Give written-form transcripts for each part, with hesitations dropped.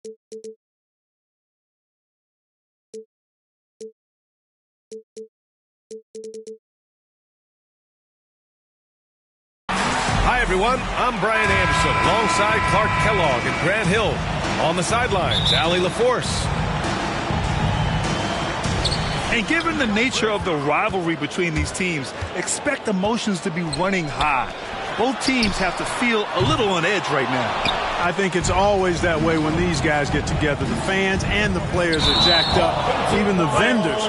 Hi, everyone. I'm Brian Anderson, alongside Clark Kellogg and Grant Hill. On the sidelines, Allie LaForce. And given the nature of the rivalry between these teams, expect emotions to be running high. Both teams have to feel a little on edge right now. I think it's always that way when these guys get together. The fans and the players are jacked up, even the vendors.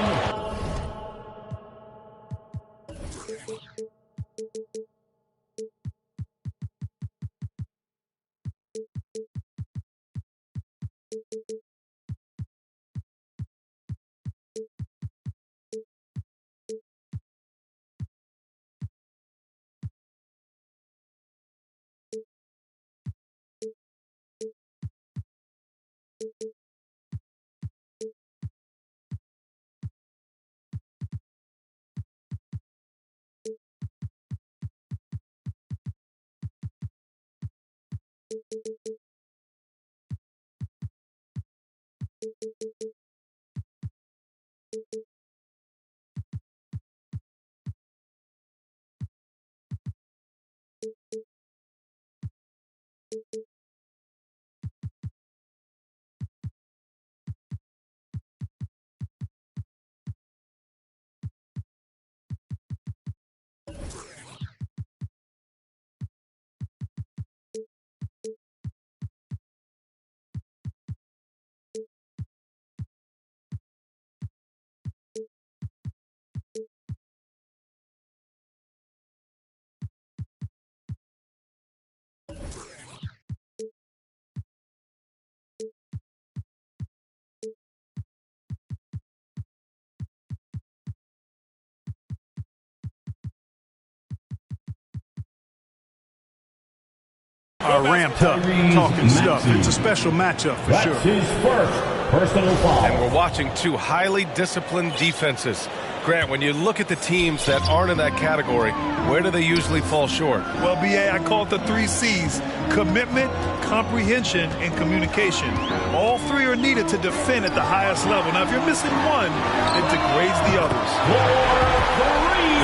Are ramped up, talking stuff. It's a special matchup for sure. That's his first personal foul. And we're watching two highly disciplined defenses. Grant, when you look at the teams that aren't in that category, where do they usually fall short? Well, B.A., I call it the 3 C's: commitment, comprehension, and communication. All three are needed to defend at the highest level. Now, if you're missing one, it degrades the others.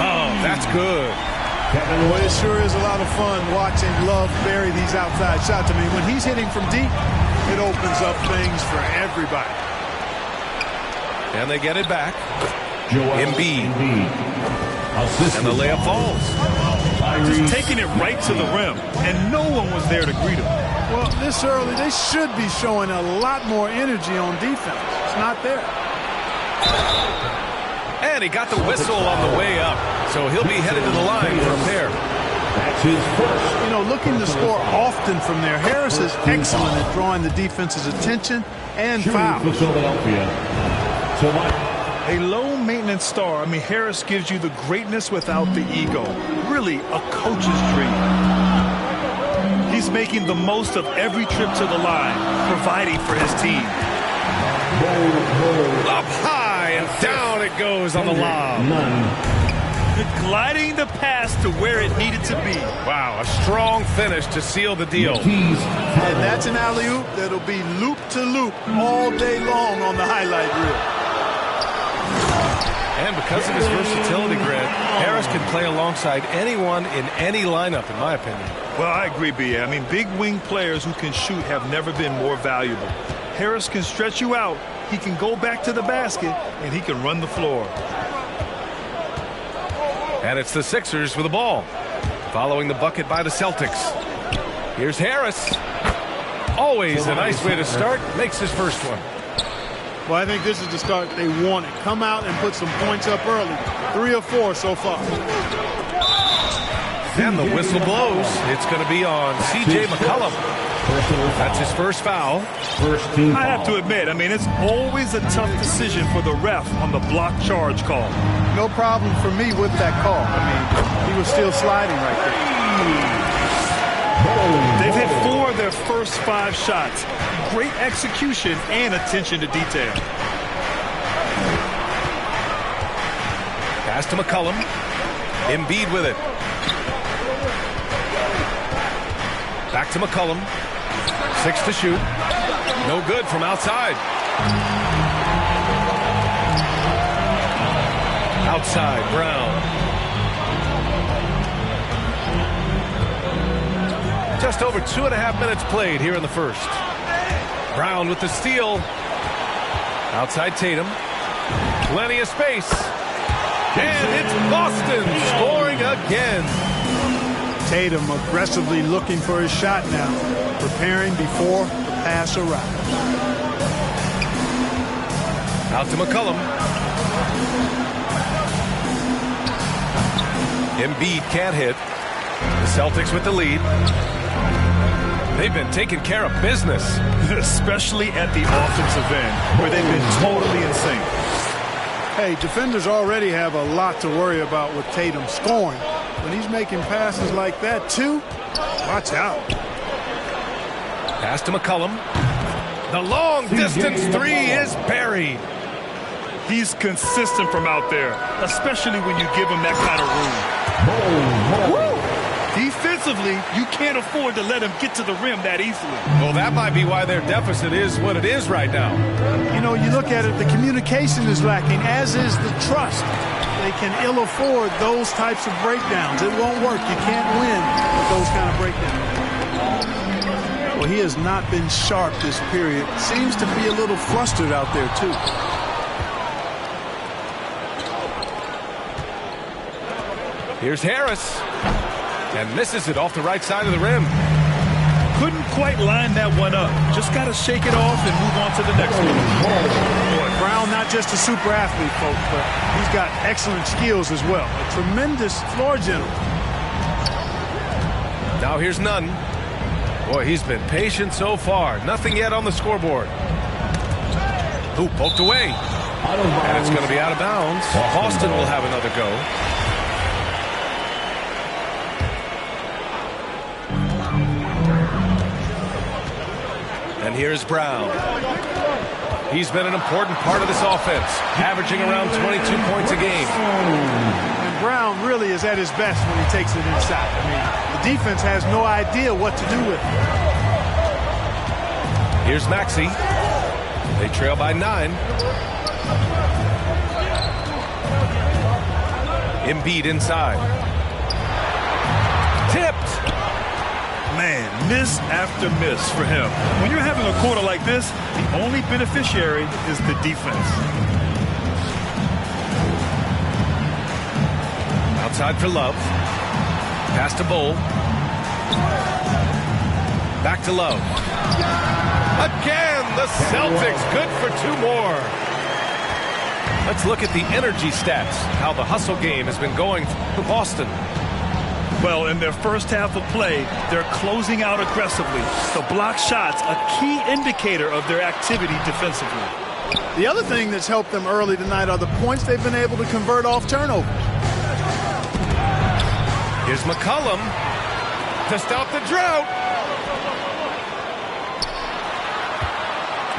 Oh, that's good. Well, it sure is a lot of fun watching Love bury these outside shots. I mean, when he's hitting from deep, it opens up things for everybody. And they get it back. Embiid. And the layup falls. Just taking it right to the rim, and no one was there to greet him. Well, this early, they should be showing a lot more energy on defense. It's not there. And he got the whistle on the way up, so he'll be headed to the line from there. That's his first. You know, looking to score often from there, Harris is excellent at drawing the defense's attention and fouls. For Philadelphia. A low-maintenance star. I mean, Harris gives you the greatness without the ego. Really a coach's dream. He's making the most of every trip to the line, providing for his team. Up high and down it goes on the lob. Gliding the pass to where it needed to be. Wow, a strong finish to seal the deal. And that's an alley-oop that'll be loop-to-loop all day long on the highlight reel. And because of his versatility, Grant, Harris can play alongside anyone in any lineup, in my opinion. Well, I agree, B.A. I mean, big wing players who can shoot have never been more valuable. Harris can stretch you out, he can go back to the basket, and he can run the floor. And it's the Sixers with the ball, following the bucket by the Celtics. Here's Harris. Always a nice way to start. Makes his first one. Well, I think this is the start they wanted. Come out and put some points up early. 3 or 4 so far. And the whistle blows. It's going to be on C.J. McCollum. That's his first foul. I have to admit, I mean, it's always a tough decision for the ref on the block charge call. No problem for me with that call. I mean, he was still sliding right there. They've hit 4 of their first 5 shots. Great execution and attention to detail. Pass to McCollum. Embiid with it. Back to McCollum. 6 to shoot. No good from outside. Outside, Brown. Just over 2.5 minutes played here in the first. Brown with the steal. Outside Tatum. Plenty of space. And it's Boston scoring again. Tatum aggressively looking for his shot now, preparing before the pass arrives. Out to McCollum. Embiid can't hit. The Celtics with the lead. They've been taking care of business. Especially at the offensive end, where they've been totally insane. Hey, defenders already have a lot to worry about with Tatum scoring. When he's making passes like that, too, watch out. Pass to McCollum. The long-distance three is buried. He's consistent from out there, especially when you give him that kind of room. Woo! Defensively, you can't afford to let him get to the rim that easily. Well, that might be why their deficit is what it is right now. You know, you look at it, the communication is lacking, as is the trust. They can ill afford those types of breakdowns. It won't work. You can't win with those kind of breakdowns. Well, he has not been sharp this period. Seems to be a little flustered out there, too. Here's Harris. And misses it off the right side of the rim. Couldn't quite line that one up. Just got to shake it off and move on to the next one. Boy, Brown, not just a super athlete, folks, but he's got excellent skills as well. A tremendous floor general. Now here's Nunn. Boy, he's been patient so far. Nothing yet on the scoreboard. Ooh, poked away. And it's going to be out of bounds. Boston will have another go. And here's Brown. He's been an important part of this offense, averaging around 22 points a game. And Brown really is at his best when he takes it inside. I mean, the defense has no idea what to do with it. Here's Maxey. They trail by 9. Embiid inside. Tipped. Man, miss after miss for him. When you're having a quarter like this, the only beneficiary is the defense. Outside for Love. Pass to Bull. Back to Love. Again, the Celtics good for 2 more. Let's look at the energy stats, how the hustle game has been going for Boston. Well, in their first half of play, they're closing out aggressively. The block shots, a key indicator of their activity defensively. The other thing that's helped them early tonight are the points they've been able to convert off turnovers. Here's McCollum to stop the drought.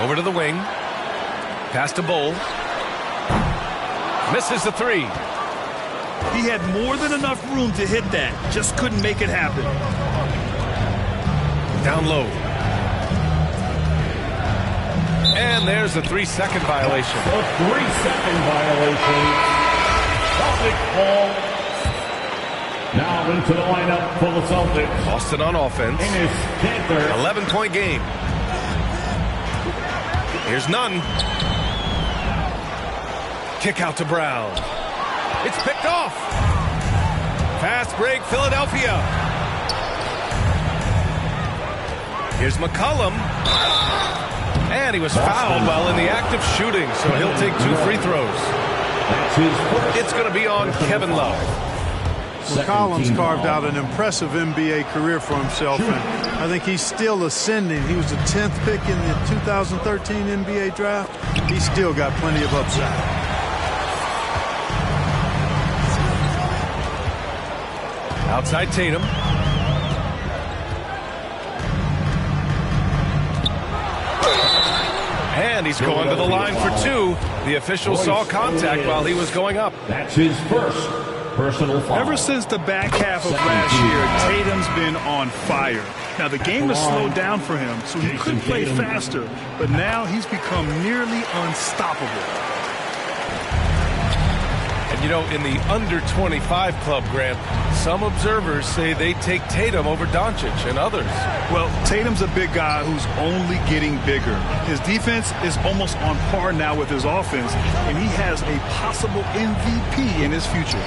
Over to the wing. Pass to Bull. Misses the 3. He had more than enough room to hit that. Just couldn't make it happen. Down low. And there's a 3-second violation. A 3-second violation. Celtic ball. Now into the lineup for the Celtics. Boston on offense. Enes Kanter. 11-point game. Here's Nunn. Kick out to Brown. It's picked off. Fast break, Philadelphia. Here's McCollum. And he was fouled while in the act of shooting, so he'll take 2 free throws. It's going to be on Kevin Love. Well, Collins carved out an impressive NBA career for himself, and I think he's still ascending. He was the 10th pick in the 2013 NBA draft. He's still got plenty of upside. Outside Tatum. And he's going to the line for 2. The official saw contact while he was going up. That's his first. personal foul. Ever since the back half of last year, Tatum's been on fire. Now, the game has slowed down for him, so he could play faster, but now he's become nearly unstoppable. And, you know, in the under-25 club, Grant, some observers say they take Tatum over Doncic and others. Well, Tatum's a big guy who's only getting bigger. His defense is almost on par now with his offense, and he has a possible MVP in his future.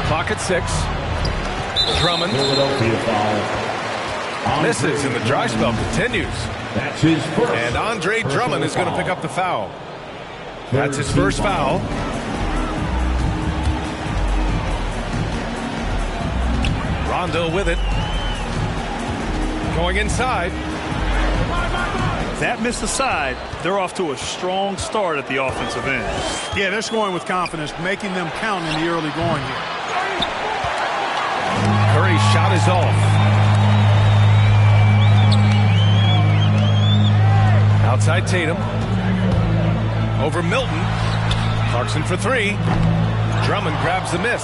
Clock at 6. Drummond. Philadelphia foul. Misses, and the dry spell continues. That's his first. And Andre Drummond is going to pick up the foul. That's his first foul. Rondo with it. Going inside. That missed aside, they're off to a strong start at the offensive end. Yeah, they're scoring with confidence, making them count in the early going here. Curry's shot is off. Outside Tatum. Over Milton. Clarkson for 3. Drummond grabs the miss.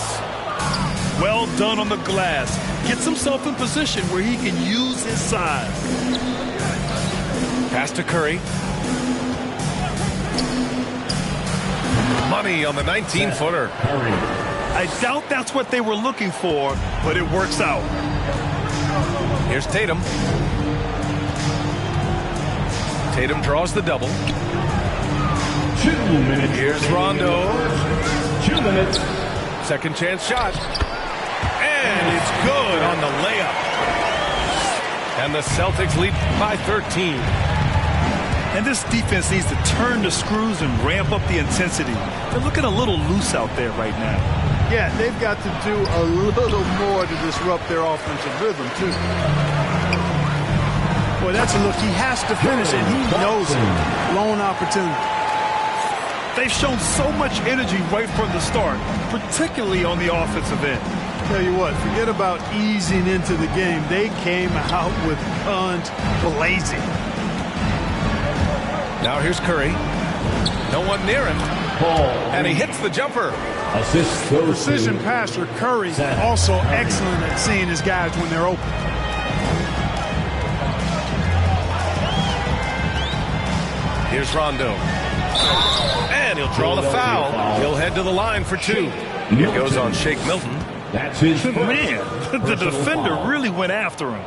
Well done on the glass. Gets himself in position where he can use his size. Pass to Curry. Money on the 19-footer. I doubt that's what they were looking for, but it works out. Here's Tatum. Tatum draws the double. 2 minutes. Here's Rondo. 2 minutes. Second chance shot. And it's good on the layup. And the Celtics lead by 13. And this defense needs to turn the screws and ramp up the intensity. They're looking a little loose out there right now. Yeah, they've got to do a little more to disrupt their offensive rhythm, too. Boy, that's a look. He has to finish, and he knows it. Lone opportunity. They've shown so much energy right from the start, particularly on the offensive end. Tell you what, forget about easing into the game. They came out with guns blazing. Now here's Curry. No one near him. And he hits the jumper. Assist goes Precision to passer Curry, also excellent at seeing his guys when they're open. Here's Rondo. And he'll draw the foul. He'll head to the line for 2. It goes on Shake Milton. That's his first. Man, the defender really went after him.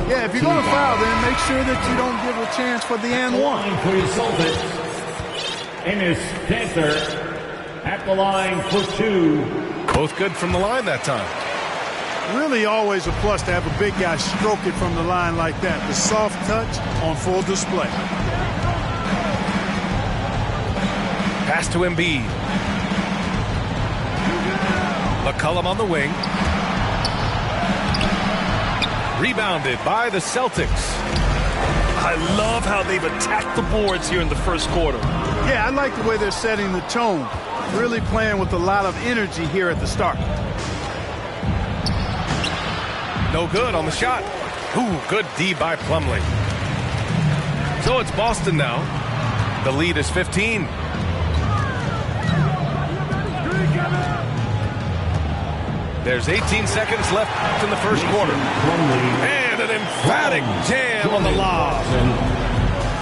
Yeah, if you're going to foul, then make sure that you don't give a chance for the and one. For your Celtics, Enes Kanter at the line for 2. Both good from the line that time. Really always a plus to have a big guy stroke it from the line like that. The soft touch on full display. Pass to Embiid. McCollum on the wing. Rebounded by the Celtics. I love how they've attacked the boards here in the first quarter. Yeah, I like the way they're setting the tone. Really playing with a lot of energy here at the start. No good on the shot. Ooh, good D by Plumlee. So it's Boston now. The lead is 15. There's 18 seconds left in the first quarter. And an emphatic jam on the lob.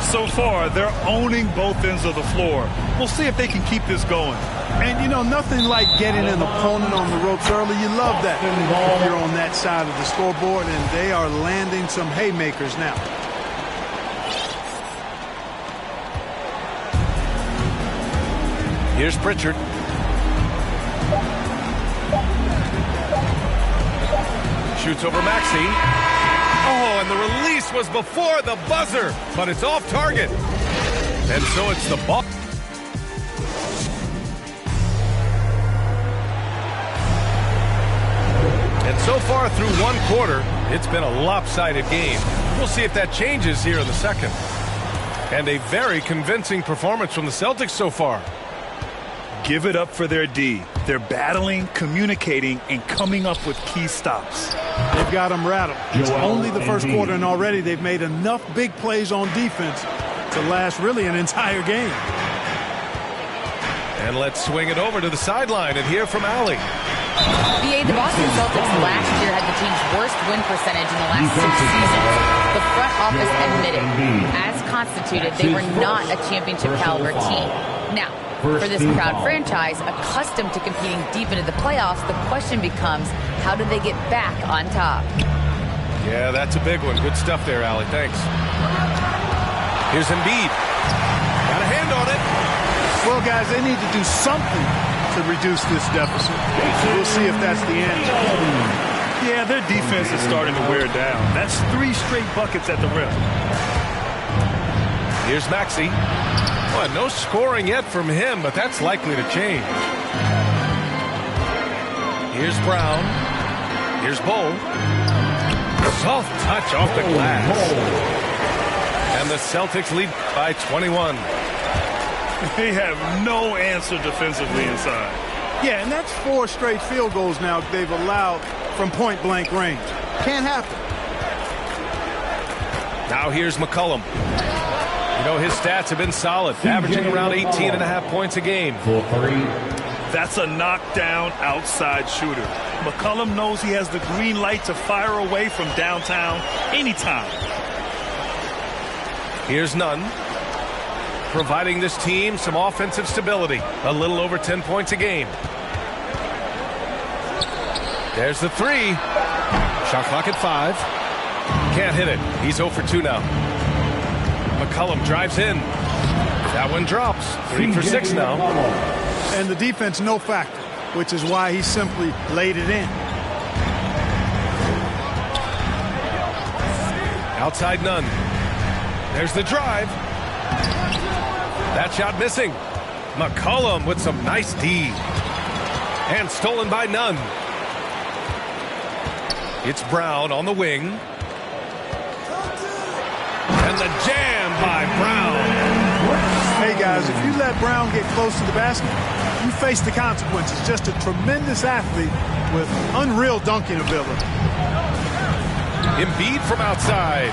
So far, they're owning both ends of the floor. We'll see if they can keep this going. And, you know, nothing like getting an opponent on the ropes early. You love that if you're on that side of the scoreboard, and they are landing some haymakers now. Here's Pritchard. Shoots over Maxey. Oh, and the release was before the buzzer, but it's off target. And so it's the ball. And so far through one quarter, it's been a lopsided game. We'll see if that changes here in the second. And a very convincing performance from the Celtics so far. Give it up for their D. They're battling, communicating, and coming up with key stops. They've got them rattled. It's only the first quarter, and already they've made enough big plays on defense to last really an entire game. And let's swing it over to the sideline and hear from Allie. The Boston Celtics last year had the team's worst win percentage in the last 6 seasons. The front office admitted, as constituted, they were not a championship caliber team. Now, for this proud franchise, accustomed to competing deep into the playoffs, the question becomes, how do they get back on top? Yeah, that's a big one. Good stuff there, Allie. Thanks. Here's Embiid. Got a hand on it. Well, guys, they need to do something to reduce this deficit. We'll see if that's the answer. Yeah, their defense is starting to wear down. That's 3 straight buckets at the rim. Here's Maxey. Well, no scoring yet from him, but that's likely to change. Here's Brown. Here's Bull. Soft touch off the glass. And the Celtics lead by 21. They have no answer defensively inside. Yeah, and that's 4 straight field goals now they've allowed from point-blank range. Can't happen. Now here's McCollum. You know, his stats have been solid, averaging around 18.5 points a game. That's a knockdown outside shooter. McCollum knows he has the green light to fire away from downtown anytime. Here's Nunn, providing this team some offensive stability. A little over 10 points a game. There's the 3. Shot clock at 5. Can't hit it. He's 0 for 2 now. McCollum drives in. That one drops. 3 for 6 now. And the defense no factor, which is why he simply laid it in. Outside Nunn. There's the drive. That shot missing. McCollum with some nice D. And stolen by Nunn. It's Brown on the wing. And the jam by Brown. Hey, guys, if you let Brown get close to the basket, you face the consequences. Just a tremendous athlete with unreal dunking ability. Embiid from outside.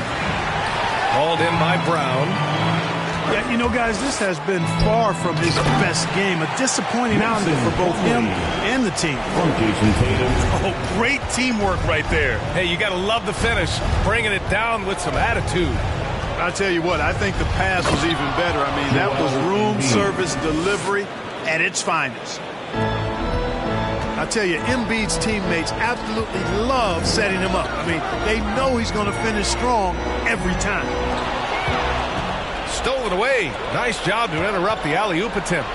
Called in by Brown. Yeah, you know, guys, this has been far from his best game. A disappointing outing for both him and the team. Oh, great teamwork right there. Hey, you got to love the finish. Bringing it down with some attitude. I'll tell you what, I think the pass was even better. I mean, that was room service delivery at its finest. I tell you, Embiid's teammates absolutely love setting him up. I mean, they know he's going to finish strong every time. Stolen away. Nice job to interrupt the alley-oop attempt.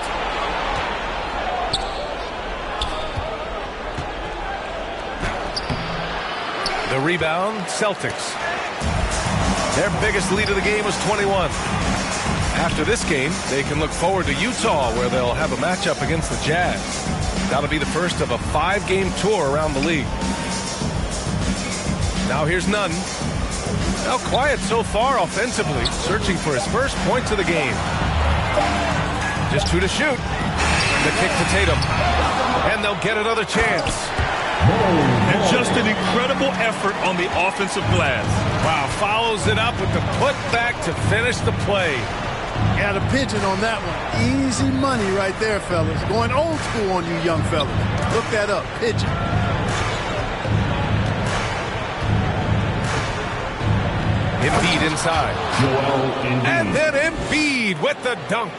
The rebound, Celtics. Their biggest lead of the game was 21. After this game, they can look forward to Utah, where they'll have a matchup against the Jazz. That'll be the first of a 5-game tour around the league. Now here's Nunn. Now quiet so far offensively, searching for his first points of the game. Just 2 to shoot. The kick to Tatum. And they'll get another chance. And just an incredible effort on the offensive glass. Wow, follows it up with the putback to finish the play. Got a pigeon on that one. Easy money right there, fellas. Going old school on you young fellas. Look that up, pigeon. Embiid inside. And then Embiid with the dunk.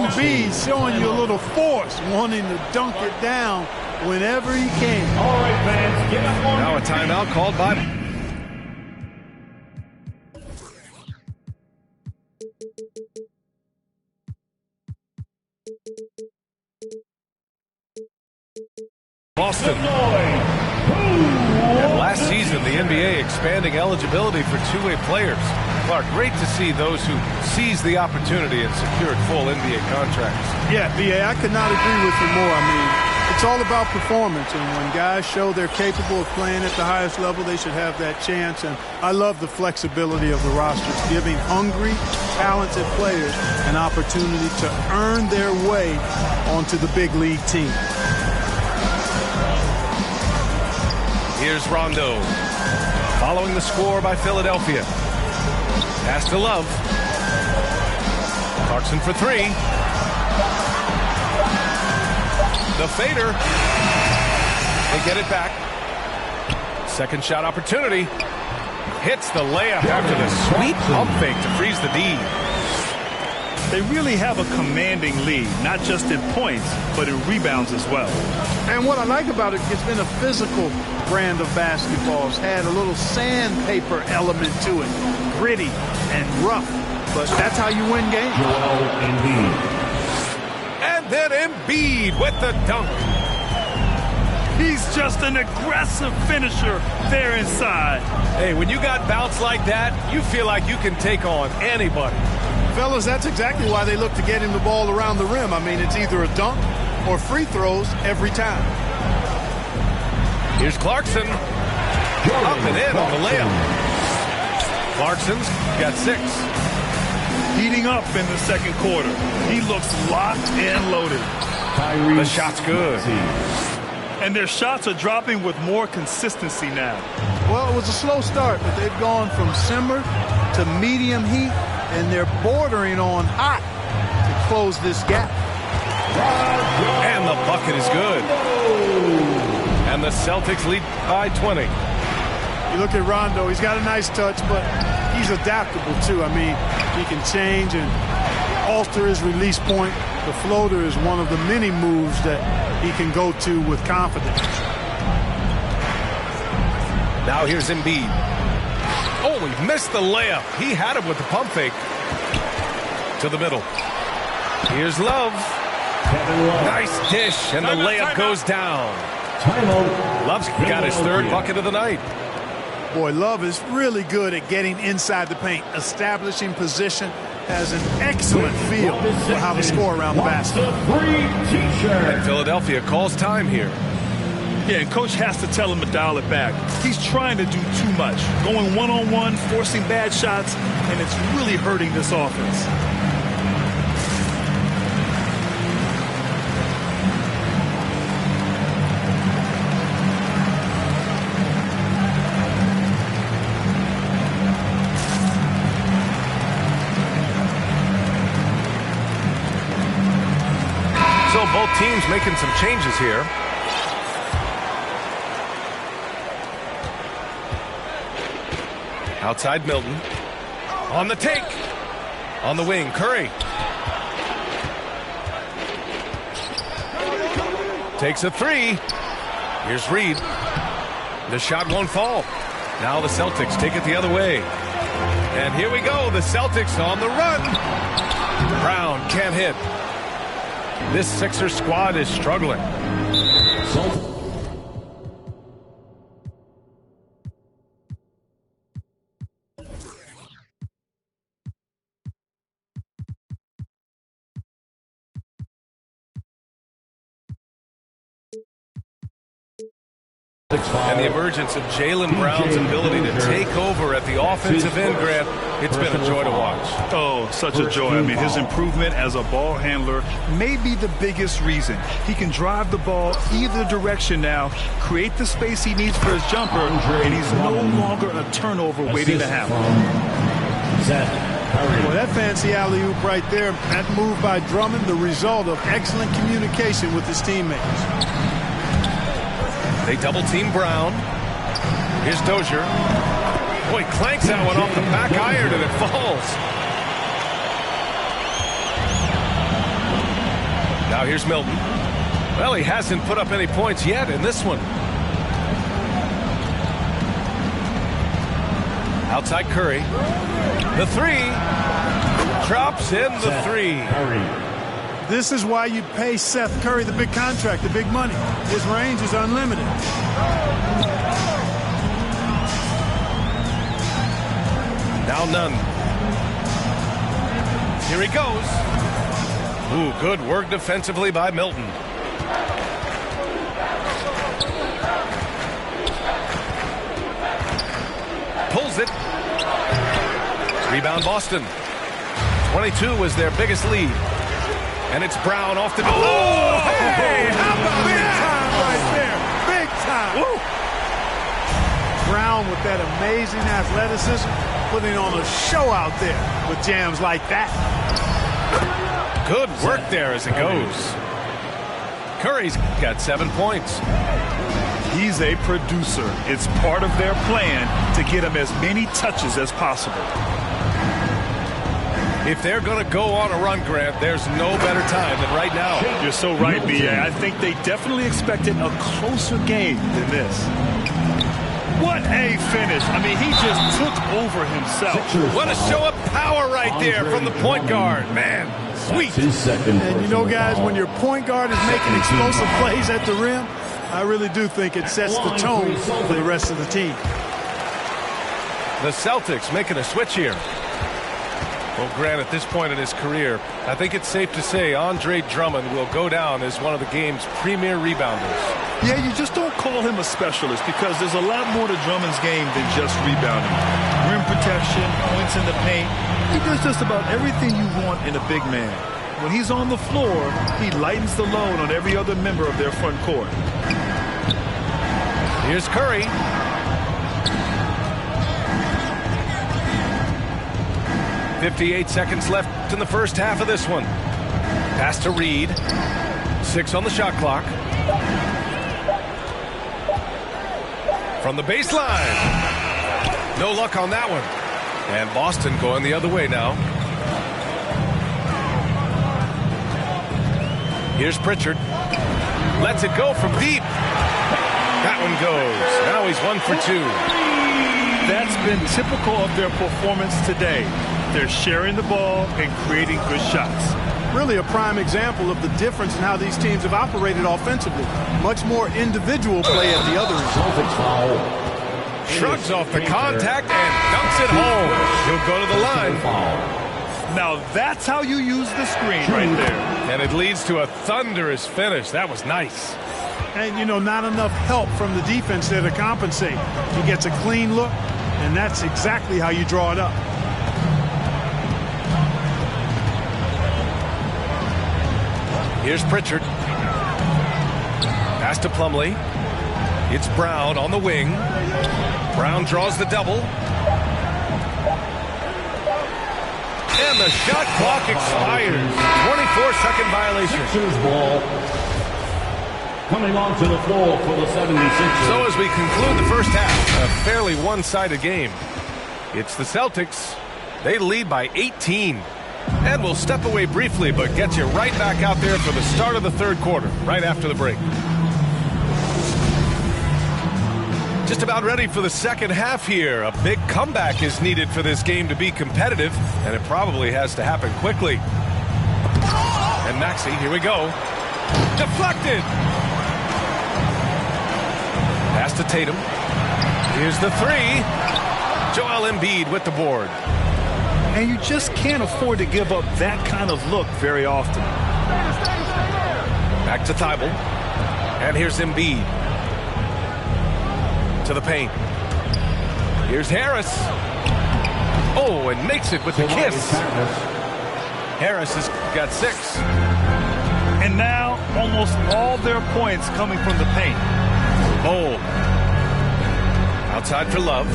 Embiid showing you a little force, wanting to dunk it down whenever he can. All right, fans, get up on Now a timeout called by... Boston. And last season, the NBA expanding eligibility for two-way players. Clark, great to see those who seized the opportunity and secured full NBA contracts. Yeah, B.A., I could not agree with you more. I mean, it's all about performance, and when guys show they're capable of playing at the highest level, they should have that chance. And I love the flexibility of the rosters, giving hungry, talented players an opportunity to earn their way onto the big league team. Here's Rondo, following the score by Philadelphia. Pass to Love. Clarkson for three. The fader. They get it back. Second shot opportunity. Hits the layup after the sweet pump fake to freeze the D. They really have a commanding lead, not just in points, but in rebounds as well. And what I like about it, it's been a physical brand of basketball. It's had a little sandpaper element to it, gritty and rough, but that's how you win games. And then Embiid with the dunk. He's just an aggressive finisher there inside. Hey, when you got bounce like that, you feel like you can take on anybody. Fellas, that's exactly why they look to get him the ball around the rim. I mean, it's either a dunk or free throws every time. Here's Clarkson. Up and in on the layup. Clarkson's got 6. Heating up in the second quarter. He looks locked and loaded. The shot's good. And their shots are dropping with more consistency now. Well, it was a slow start, but they've gone from simmer to medium heat, and they're bordering on hot to close this gap. And the bucket is good. And the Celtics lead by 20. You look at Rondo, he's got a nice touch, but he's adaptable too. I mean, he can change and alter his release point. The floater is one of the many moves that he can go to with confidence. Now here's Embiid. Oh, he missed the layup. He had him with the pump fake. To the middle. Here's Love. Nice dish, and the layup goes down. Love's got his third bucket of the night. Boy, Love is really good at getting inside the paint, establishing position, has an excellent feel for how to score around the basket. And Philadelphia calls time here. Yeah, and coach has to tell him to dial it back. He's trying to do too much, going one-on-one, forcing bad shots, and it's really hurting this offense. So both teams making some changes here. Outside Milton. On the take. On the wing, Curry. Takes a three. Here's Reed. The shot won't fall. Now the Celtics take it the other way. And here we go. The Celtics on the run. Brown can't hit. This Sixers squad is struggling. And the emergence of Jaylen Brown's ability to take over at the offensive end, Grant, it's been a joy to watch. Oh, such a joy. I mean, his improvement as a ball handler may be the biggest reason. He can drive the ball either direction now, create the space he needs for his jumper, and he's no longer a turnover waiting to happen. Well, that fancy alley-oop right there, that move by Drummond, the result of excellent communication with his teammates. They double-team Brown. Here's Dozier. Boy, clanks that one off the back iron, and it falls. Now here's Milton. Well, he hasn't put up any points yet in this one. Outside Curry. The three. Drops in the three. This is why you pay Seth Curry the big contract, the big money. His range is unlimited. Now none. Here he goes. Ooh, good work defensively by Milton. Pulls it. Rebound Boston. 22 was their biggest lead. And it's Brown off the... Oh, hey! How about big time right there? Big time. Woo. Brown with that amazing athleticism, putting on a show out there with jams like that. Good work there as it goes. Curry's got 7 points. He's a producer. It's part of their plan to get him as many touches as possible. If they're going to go on a run, Grant, there's no better time than right now. You're so right, B.A. I think they definitely expected a closer game than this. What a finish. I mean, he just took over himself. What a show of power right there from the point guard. Man, sweet. And you know, guys, when your point guard is making explosive plays at the rim, I really do think it sets the tone for the rest of the team. The Celtics making a switch here. Well, Grant, at this point in his career, I think it's safe to say Andre Drummond will go down as one of the game's premier rebounders. Yeah, you just don't call him a specialist because there's a lot more to Drummond's game than just rebounding. Rim protection, points in the paint. He does just about everything you want in a big man. When he's on the floor, he lightens the load on every other member of their front court. Here's Curry. .58 seconds left in the first half of this one. Pass to Reed. 6 on the shot clock. From the baseline. No luck on that one. And Boston going the other way now. Here's Pritchard. Lets it go from deep. That one goes. Now he's 1 for 2. That's been typical of their performance today. They're sharing the ball and creating good shots. Really a prime example of the difference in how these teams have operated offensively. Much more individual play at the other end. Shrugs off the contact and dunks it home. He'll go to the line. Now that's how you use the screen right there. And it leads to a thunderous finish. That was nice. And, you know, not enough help from the defense there to compensate. He gets a clean look, and that's exactly how you draw it up. Here's Pritchard. Pass to Plumlee. It's Brown on the wing. Brown draws the double. And the shot clock expires. 24-second violation. Sixers ball. Coming onto the floor for the 76ers. So as we conclude the first half, a fairly one-sided game. It's the Celtics. They lead by 18. And we'll step away briefly, but get you right back out there for the start of the third quarter, right after the break. Just about ready for the second half here. A big comeback is needed for this game to be competitive, and it probably has to happen quickly. And Maxey, here we go. Deflected. Pass to Tatum. Here's the three. Joel Embiid with the board. And you just can't afford to give up that kind of look very often. Back to Thibault. And here's Embiid. To the paint. Here's Harris. Oh, and makes it with the kiss. Harris has got 6. And now almost all their points coming from the paint. Bold. Outside for Love.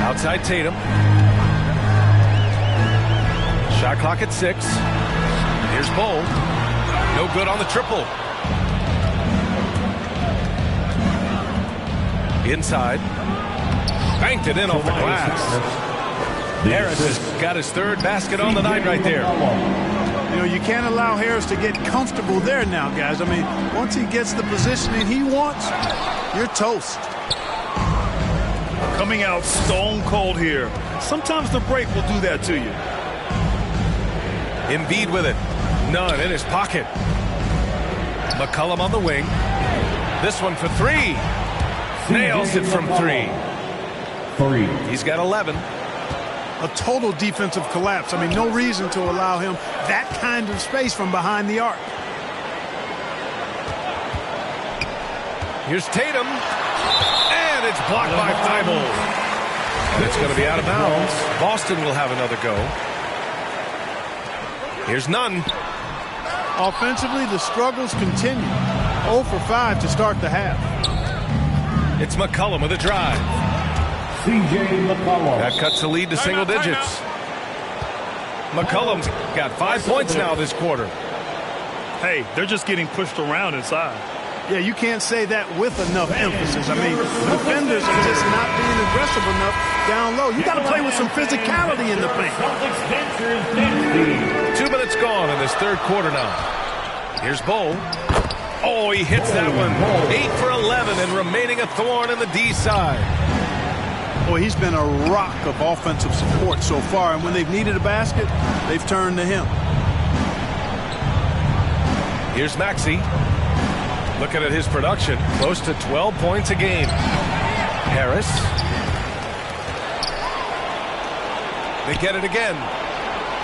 Outside Tatum. Shot clock at 6. Here's Bowl. No good on the triple. Inside. Banked it in off the glass. Harris has got his third basket on the night right there. You know, you can't allow Harris to get comfortable there now, guys. I mean, once he gets the positioning he wants, you're toast. Coming out stone cold here. Sometimes the break will do that to you. Embiid with it. None in his pocket. McCollum on the wing. This one for three. Nails it from three. He's got 11. A total defensive collapse. I mean, no reason to allow him that kind of space from behind the arc. Here's Tatum. And it's blocked by Thibault. And it's going to be out of bounds. Boston will have another go. Here's Nunn. Offensively, the struggles continue. 0 for 5 to start the half. It's McCollum with a drive. C.J. McCollum. That cuts the lead to single digits. McCollum's got 5 points now this quarter. Hey, they're just getting pushed around inside. Yeah, you can't say that with enough emphasis. I mean, defenders are just not being aggressive enough down low. You got to play with some physicality in the paint. 2 minutes gone in this third quarter now. Here's Bull. Oh, he hits that one. 8 for 11 and remaining a thorn in the D side. Boy, he's been a rock of offensive support so far, and when they've needed a basket, they've turned to him. Here's Maxey. Looking at his production, close to 12 points a game. Harris. They get it again.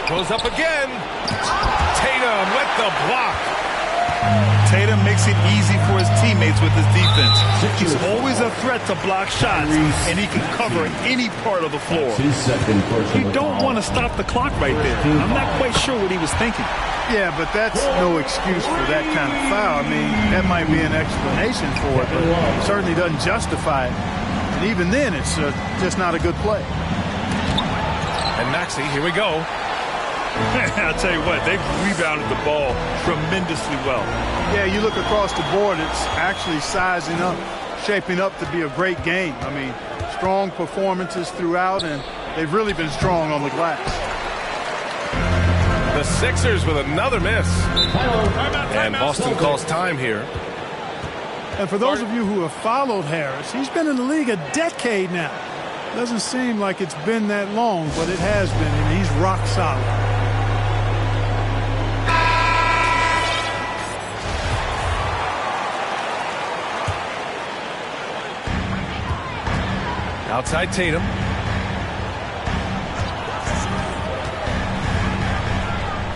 Goes up again. Tatum with the block. Tatum makes it easy for his teammates with his defense. He's always a threat to block shots, and he can cover any part of the floor. You don't want to stop the clock right there. I'm not quite sure what he was thinking. Yeah, but that's no excuse for that kind of foul. I mean, that might be an explanation for it, but it certainly doesn't justify it. And even then, it's just not a good play. And Maxey, here we go. I'll tell you what, they've rebounded the ball tremendously well. Yeah, you look across the board, it's actually sizing up, shaping up to be a great game. I mean, strong performances throughout, and they've really been strong on the glass. The Sixers with another miss. And Boston calls time here. And for those of you who have followed Harris, he's been in the league a decade now. Doesn't seem like it's been that long, but it has been, and he's rock solid. Outside Tatum.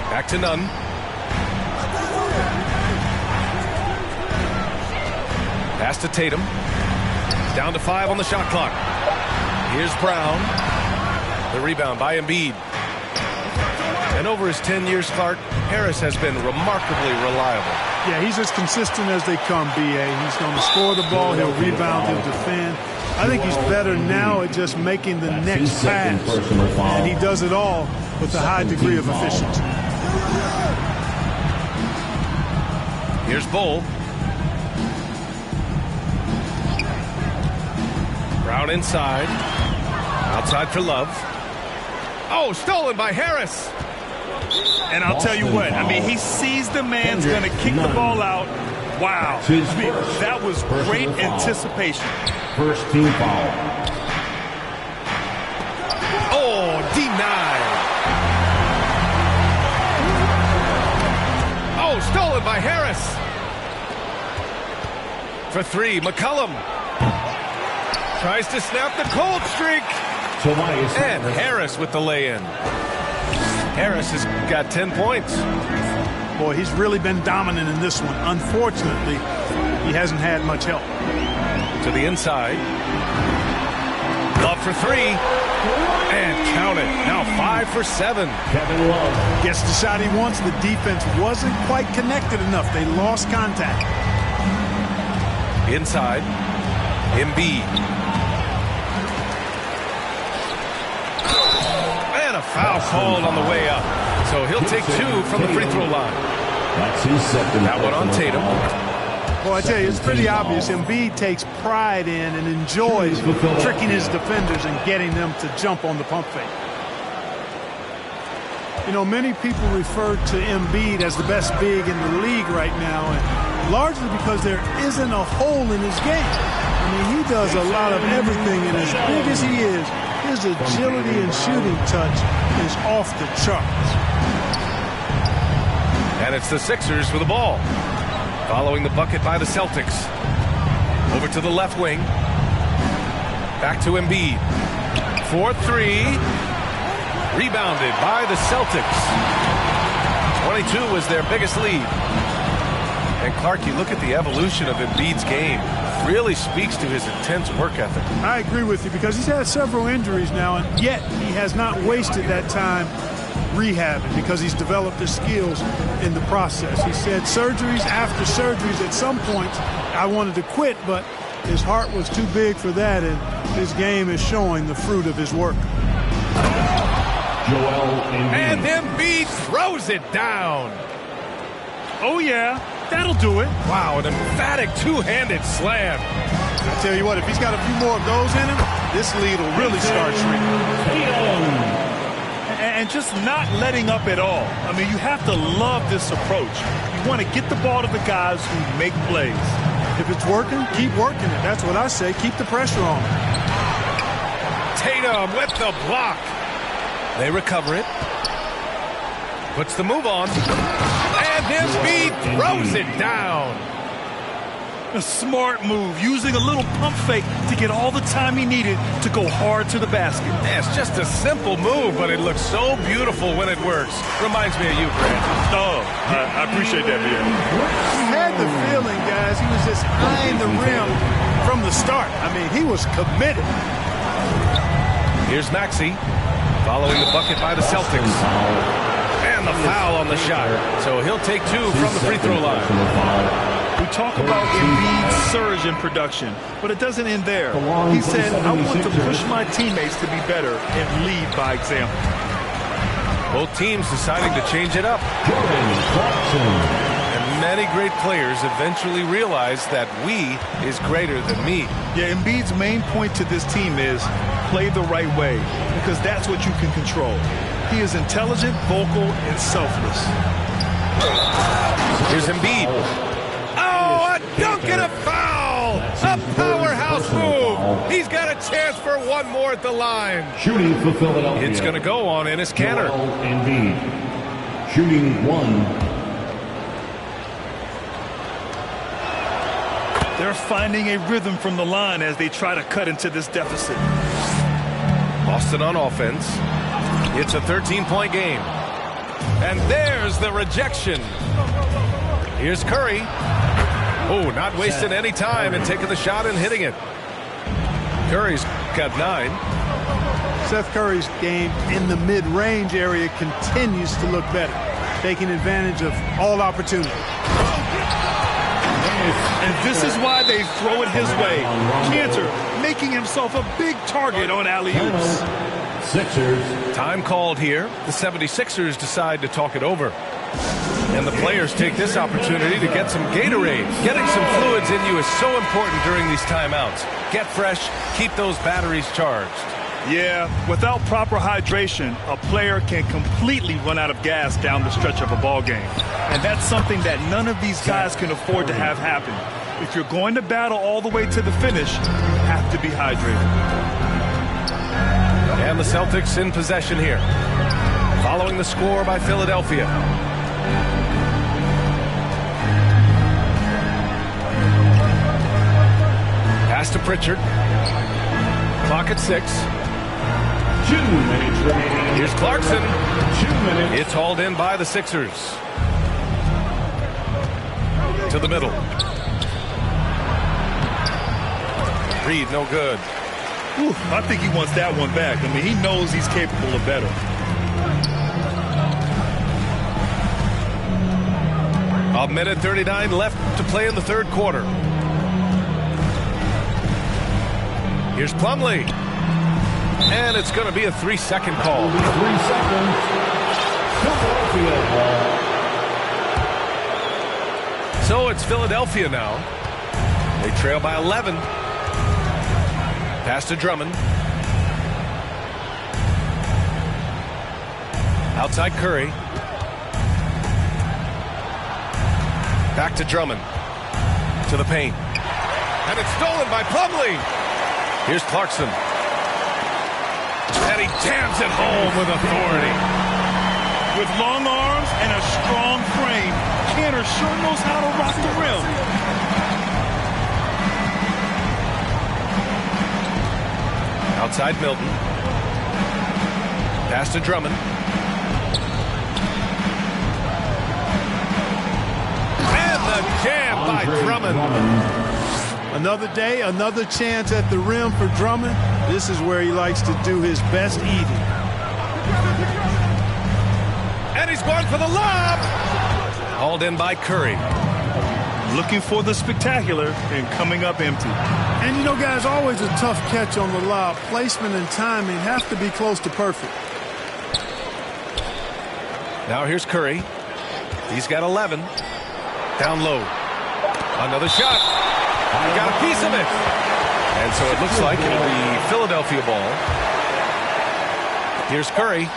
Back to Nunn. Pass to Tatum. Down to 5 on the shot clock. Here's Brown. The rebound by Embiid. And over his 10 years, Clark, Harris has been remarkably reliable. Yeah, he's as consistent as they come, B.A. He's going to score the ball, he'll rebound, he'll defend. I think he's better now at just making the next pass. And he does it all with a high degree of efficiency. Here's Bull. Brown inside. Outside for Love. Oh, stolen by Harris. And I'll tell you what, I mean, he sees the man's going to kick the ball out. Wow. I mean, that was great anticipation. First team foul. Oh, denied. Oh, stolen by Harris. For 3, McCollum. Tries to snap the cold streak. And Harris with the lay-in. Harris has got 10 points. Boy, he's really been dominant in this one. Unfortunately, he hasn't had much help. To the inside. Love for 3. And count it. Now 5 for 7. Kevin Love gets the shot he wants. The defense wasn't quite connected enough. They lost contact. Inside. Embiid. And a foul called on the way up. So he'll take 2 from the free throw line. That's his second. That one on Tatum. Well, I tell you, it's pretty obvious. Embiid takes pride in and enjoys tricking his defenders and getting them to jump on the pump fake. You know, many people refer to Embiid as the best big in the league right now, and largely because there isn't a hole in his game. I mean, he does a lot of everything, and as big as he is, his agility and shooting touch is off the charts. And it's the Sixers with the ball. Following the bucket by the Celtics. Over to the left wing. Back to Embiid. 4-3. Rebounded by the Celtics. 22 was their biggest lead. And Clark, you look at the evolution of Embiid's game. Really speaks to his intense work ethic. I agree with you because he's had several injuries now, and yet he has not wasted that time rehabbing because he's developed his skills in the process. He said surgeries after surgeries, at some points I wanted to quit, but his heart was too big for that, and his game is showing the fruit of his work. And Embiid throws it down. Oh, yeah, that'll do it. Wow, an emphatic two-handed slam. I tell you what, if he's got a few more of those in him, this lead will really start shrinking. And just not letting up at all. I mean, you have to love this approach. You want to get the ball to the guys who make plays. If it's working, keep working it. That's what I say. Keep the pressure on. Tatum with the block. They recover it. Puts the move on. And Embiid throws it down. A smart move, using a little pump fake to get all the time he needed to go hard to the basket. Yeah, it's just a simple move, but it looks so beautiful when it works. Reminds me of you, Grant. Oh, I appreciate that, man. He had the feeling, guys. He was just eyeing the rim from the start. I mean, he was committed. Here's Maxey, following the bucket by the Celtics. And the foul on the shot. So he'll take two from the free throw line. We talk about Embiid's surge in production, but it doesn't end there. He said, I want to push my teammates to be better and lead by example. Both teams deciding to change it up. And many great players eventually realize that we is greater than me. Yeah, Embiid's main point to this team is play the right way, because that's what you can control. He is intelligent, vocal, and selfless. Here's Embiid. Oh, a dunk and a foul! A powerhouse move! He's got a chance for one more at the line. Shooting for Philadelphia. It's going to go on Enes Kanter. Embiid. Shooting one. They're finding a rhythm from the line as they try to cut into this deficit. Boston on offense. It's a 13-point game. And there's the rejection. Here's Curry. Oh, not wasting any time and taking the shot and hitting it. Curry's got 9. Seth Curry's game in the mid-range area continues to look better, taking advantage of all opportunity. And this is why they throw it his way. Kanter making himself a big target on alley-oops. Sixers. Time called here. The 76ers decide to talk it over. And the players take this opportunity to get some Gatorade. Getting some fluids in you is so important during these timeouts. Get fresh, keep those batteries charged. Yeah, without proper hydration, a player can completely run out of gas down the stretch of a ball game. And that's something that none of these guys can afford to have happen. If you're going to battle all the way to the finish, you have to be hydrated. And the Celtics in possession here. Following the score by Philadelphia. Pass to Pritchard. Clock at 6. 2 minutes remaining. Here's Clarkson. 2 minutes. It's hauled in by the Sixers. To the middle. Reed, no good. Whew, I think he wants that one back. I mean, he knows he's capable of better. A minute 39 left to play in the third quarter. Here's Plumlee. And it's going to be a 3-second call. 3 seconds. Philadelphia ball. So it's Philadelphia now. They trail by 11. Pass to Drummond. Outside Curry. Back to Drummond. To the paint. And it's stolen by Plumlee. Here's Clarkson. And he jams it home with authority. With long arms and a strong frame, Kanter sure knows how to rock the rim. Outside Milton. Pass to Drummond. And the jam by Drummond. Another day, another chance at the rim for Drummond. This is where he likes to do his best eating. And he's going for the lob. Hauled in by Curry. Looking for the spectacular and coming up empty. And, you know, guys, always a tough catch on the lob. Placement and timing have to be close to perfect. Now here's Curry. He's got 11. Down low. Another shot. Got a piece of it. And so it looks like it'll be Philadelphia ball. Here's Curry.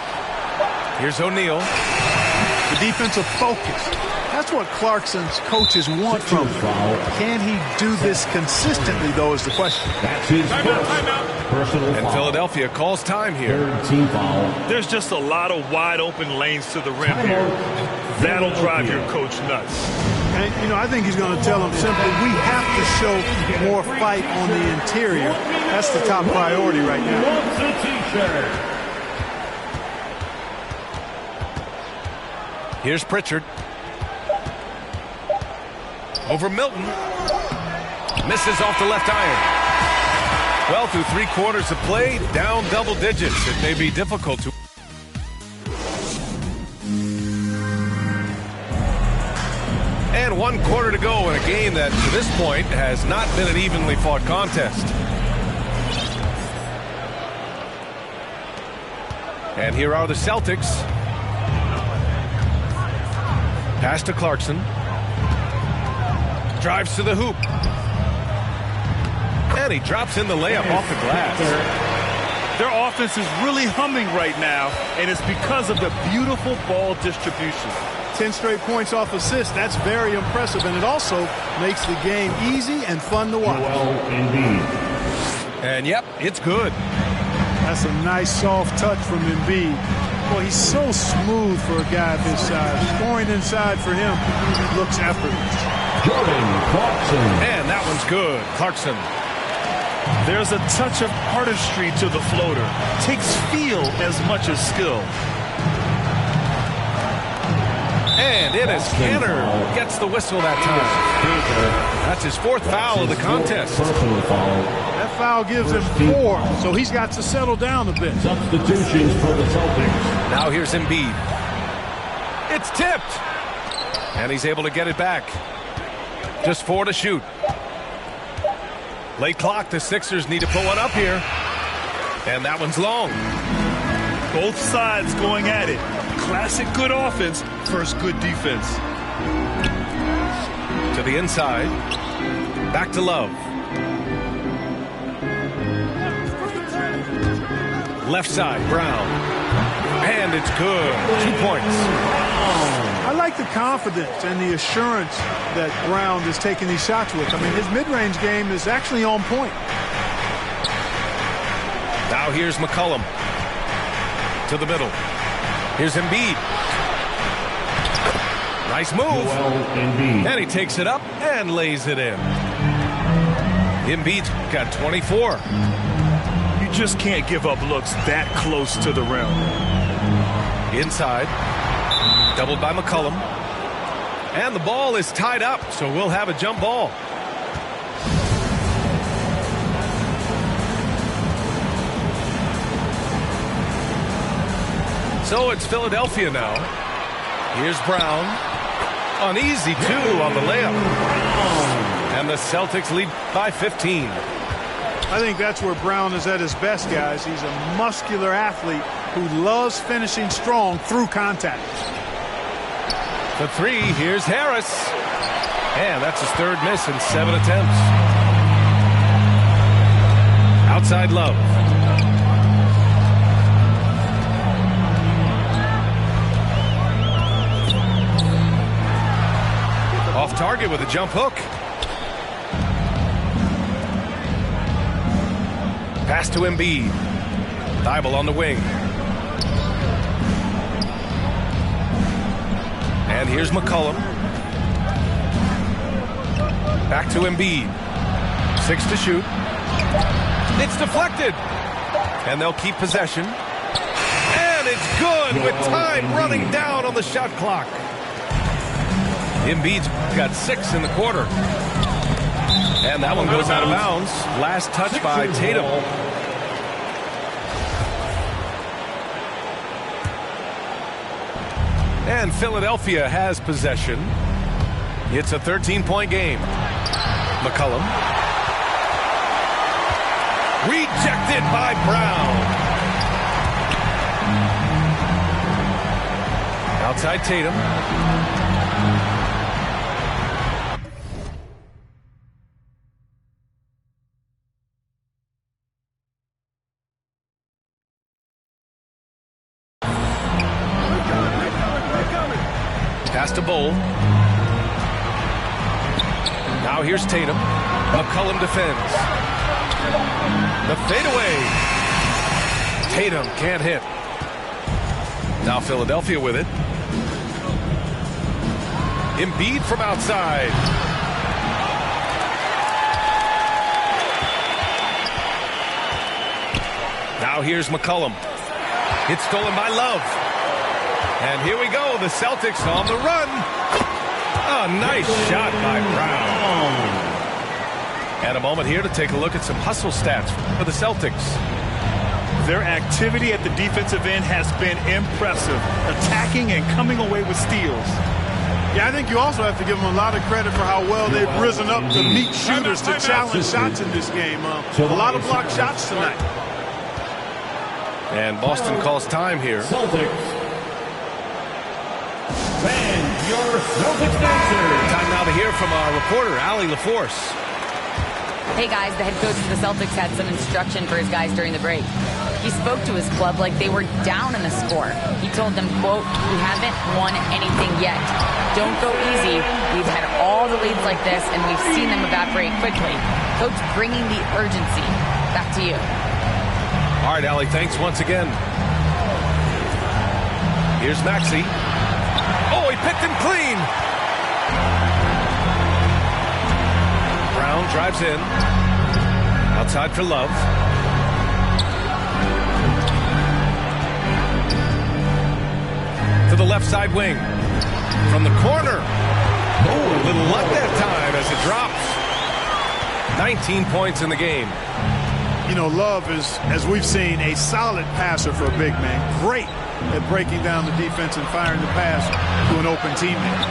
Here's O'Neal. The defensive focus. That's what Clarkson's coaches want from him. Can he do this consistently, though, is the question. That's his personal and foul. Philadelphia calls time here. Third team foul. There's just a lot of wide open lanes to the rim here. That'll drive your coach nuts. And, you know, I think he's going to tell them simply, we have to show more fight on the interior. That's the top priority right now. Here's Pritchard. Over Milton. Misses off the left iron. Well, through 3 quarters of play, down double digits. It may be difficult to... And 1 quarter to go in a game that, to this point, has not been an evenly fought contest. And here are the Celtics. Pass to Clarkson. Drives to the hoop. And he drops in the layup off the glass. Their offense is really humming right now, and it's because of the beautiful ball distribution. 10 straight points off assists. That's very impressive, and it also makes the game easy and fun to watch. And, yep, it's good. That's a nice soft touch from Embiid. Boy, he's so smooth for a guy of his size. Scoring inside for him looks effortless. And that one's good. Clarkson. There's a touch of artistry to the floater. Takes feel as much as skill. And it is Kanter gets the whistle that time. That's his 4th foul of the contest. That foul gives him 4, so he's got to settle down a bit. Substitutions for the Celtics. Now here's Embiid. It's tipped. And he's able to get it back. Just 4 to shoot. Late clock, the Sixers need to put one up here. And that one's long. Both sides going at it. Classic good offense, first good defense. To the inside. Back to Love. Left side, Brown. And it's good. 2 points. I like the confidence and the assurance that Brown is taking these shots with. I mean, his mid-range game is actually on point. Now here's McCollum. To the middle. Here's Embiid. Nice move. And he takes it up and lays it in. Embiid's got 24. You just can't give up looks that close to the rim. Inside. Doubled by McCollum. And the ball is tied up, so we'll have a jump ball. So it's Philadelphia now. Here's Brown. An easy 2 on the layup. And the Celtics lead by 15. I think that's where Brown is at his best, guys. He's a muscular athlete who loves finishing strong through contact. The 3, here's Harris. And that's his 3rd miss in 7 attempts. Outside Love. target with a jump hook. Pass to Embiid. Thibault on the wing. And here's McCollum. Back to Embiid. 6 to shoot. It's deflected. And they'll keep possession. And it's good with time running down on the shot clock. Embiid's got 6 in the quarter. And that one goes out of bounds. Last touch by Tatum. And Philadelphia has possession. It's a 13-point game. McCollum. Rejected by Brown. Outside Tatum. Pass to Bowl. Now here's Tatum. McCollum defends. The fadeaway. Tatum can't hit. Now Philadelphia with it. Embiid from outside. Now here's McCollum. It's stolen by Love. And here we go. The Celtics on the run. A nice shot by Brown. And a moment here to take a look at some hustle stats for the Celtics. Their activity at the defensive end has been impressive, attacking and coming away with steals. Yeah, I think you also have to give them a lot of credit for how well they've risen up to meet shooters to challenge shots in this game. A lot of blocked shots tonight. And Boston calls time here. Celtics. And your Celtics answer. Time now to hear from our reporter, Allie LaForce. Hey guys, the head coach of the Celtics had some instruction for his guys during the break. He spoke to his club like they were down in the score. He told them, quote, "We haven't won anything yet. Don't go easy. We've had all the leads like this, and we've seen them evaporate quickly." Coach bringing the urgency. Back to you. All right, Allie, thanks once again. Here's Maxey. Oh, he picked him clean. Brown drives in. Outside for Love. To the left side wing. From the corner. Oh, a little luck that time as it drops. 19 points in the game. You know, Love is, as we've seen, a solid passer for a big man. Great at breaking down the defense and firing the pass to an open teammate.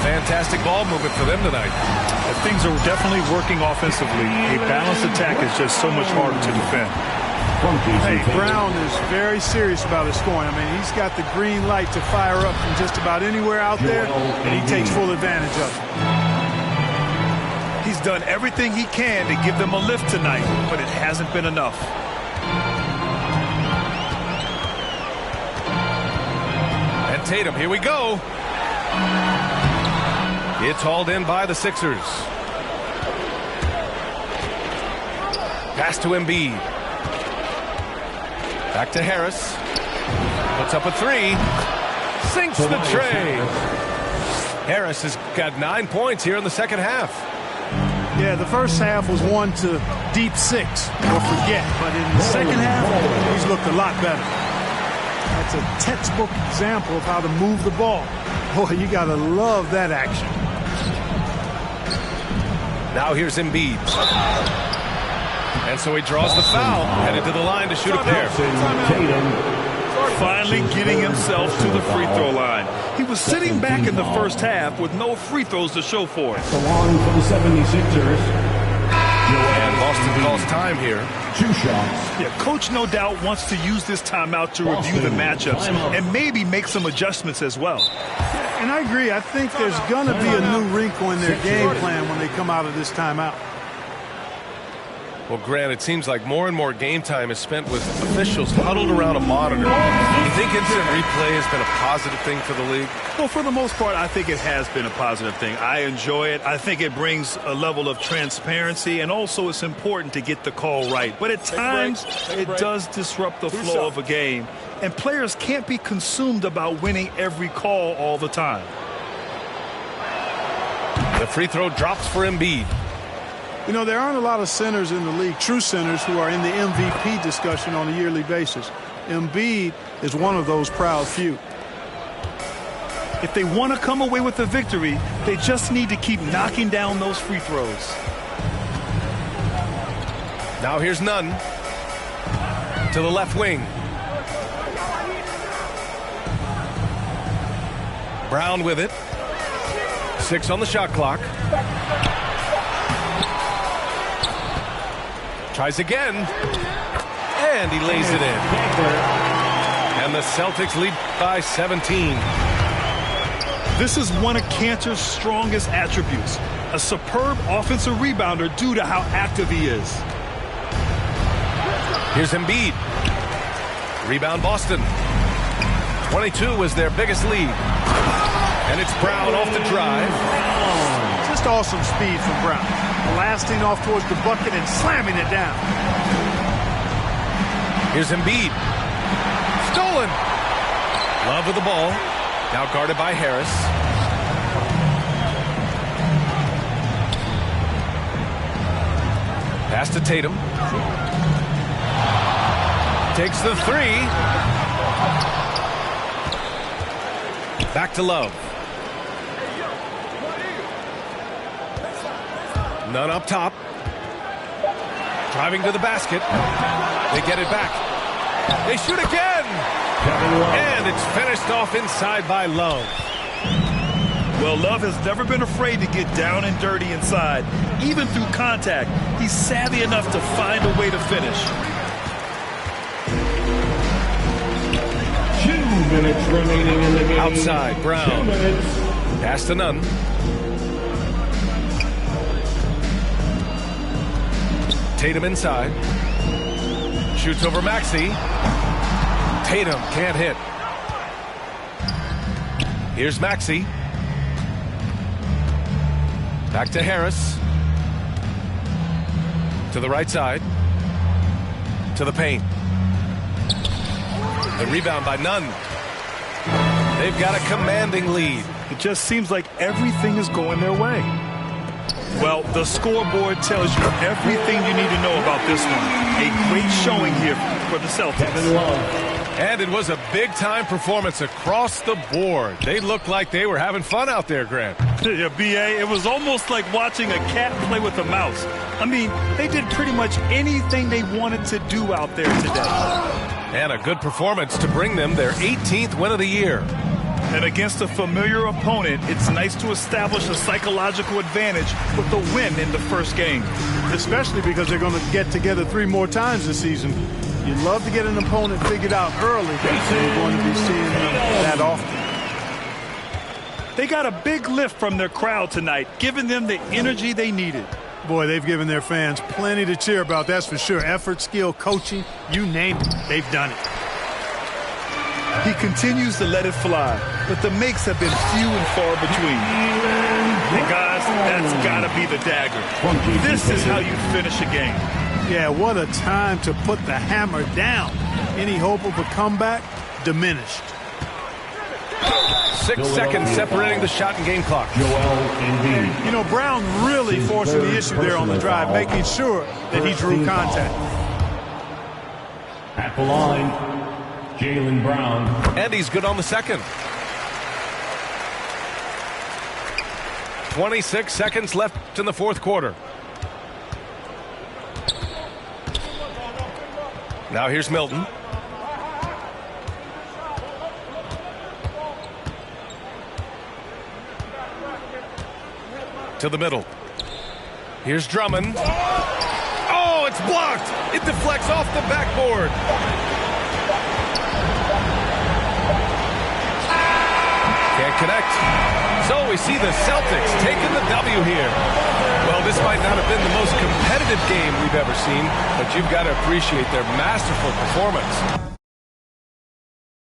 Fantastic ball movement for them tonight. Things are definitely working offensively. A balanced attack is just so much harder to defend. Hey, Brown is very serious about his scoring. I mean, he's got the green light to fire up from just about anywhere out there, and he takes full advantage of it. He's done everything he can to give them a lift tonight, but it hasn't been enough. And Tatum, here we go. It's hauled in by the Sixers. Pass to Embiid. Back to Harris. Puts up a three. Sinks the tray. Harris has got 9 points here in the second half. Yeah, the first half was 1 to deep 6 or forget. But in the second half, he's looked a lot better. That's a textbook example of how to move the ball. Boy, you got to love that action. Now here's Embiid. And so he draws the foul, headed to the line to shoot a pair. Finally getting himself to the free throw line. He was sitting back in the first half with no free throws to show for it. Along for the 76ers. And Boston calls time here. 2 shots. Yeah, coach no doubt wants to use this timeout to review the matchups and maybe make some adjustments as well. And I agree. I think there's going to be a new wrinkle in their game plan when they come out of this timeout. Well, Grant, it seems like more and more game time is spent with officials huddled around a monitor. Do you think instant replay has been a positive thing for the league? Well, for the most part, I think it has been a positive thing. I enjoy it. I think it brings a level of transparency, and also it's important to get the call right. But at times, it does disrupt the flow of a game, and players can't be consumed about winning every call all the time. The free throw drops for Embiid. You know, there aren't a lot of centers in the league, true centers, who are in the MVP discussion on a yearly basis. Embiid is one of those proud few. If they want to come away with a victory, they just need to keep knocking down those free throws. Now here's Nunn to the left wing. Brown with it. 6 on the shot clock. Tries again, and he lays it in. And the Celtics lead by 17. This is one of Kanter's strongest attributes, a superb offensive rebounder due to how active he is. Here's Embiid. Rebound Boston. 22 was their biggest lead. And it's Brown off the drive. Just awesome speed from Brown. Blasting off towards the bucket and slamming it down. Here's Embiid. Stolen. Love with the ball. Now guarded by Harris. Pass to Tatum. Takes the 3. Back to Love. None up top. Driving to the basket. They get it back. They shoot again. And it's finished off inside by Love. Well, Love has never been afraid to get down and dirty inside. Even through contact, he's savvy enough to find a way to finish. 2 minutes remaining in the game. Outside, Brown. 2 minutes. Pass to Nunn. Tatum inside. Shoots over Maxey. Tatum can't hit. Here's Maxey. Back to Harris. To the right side. To the paint. The rebound by Nunn. They've got a commanding lead. It just seems like everything is going their way. Well, the scoreboard tells you everything you need to know about this one. A great showing here for the Celtics. And it was a big-time performance across the board. They looked like they were having fun out there, Grant. Yeah, B.A., it was almost like watching a cat play with a mouse. I mean, they did pretty much anything they wanted to do out there today. And a good performance to bring them their 18th win of the year. And against a familiar opponent, it's nice to establish a psychological advantage with the win in the first game. Especially because they're going to get together 3 more times this season. You'd love to get an opponent figured out early. You're going to be seeing them that often. They got a big lift from their crowd tonight, giving them the energy they needed. Boy, they've given their fans plenty to cheer about, that's for sure. Effort, skill, coaching, you name it, they've done it. He continues to let it fly, but the makes have been few and far between. And guys, that's got to be the dagger. This is how you finish a game. Yeah, what a time to put the hammer down. Any hope of a comeback diminished. 6 seconds separating the shot and game clock. You know, Brown really forcing the issue there on the drive, making sure that he drew contact. At the line, Jaylen Brown. And he's good on the second. 26 seconds left in the fourth quarter. Now here's Milton. To the middle. Here's Drummond. Oh, it's blocked. It deflects off the backboard. Can't connect. So we see the Celtics taking the W here. Well, this might not have been the most competitive competitive game we've ever seen, but you've got to appreciate their masterful performance.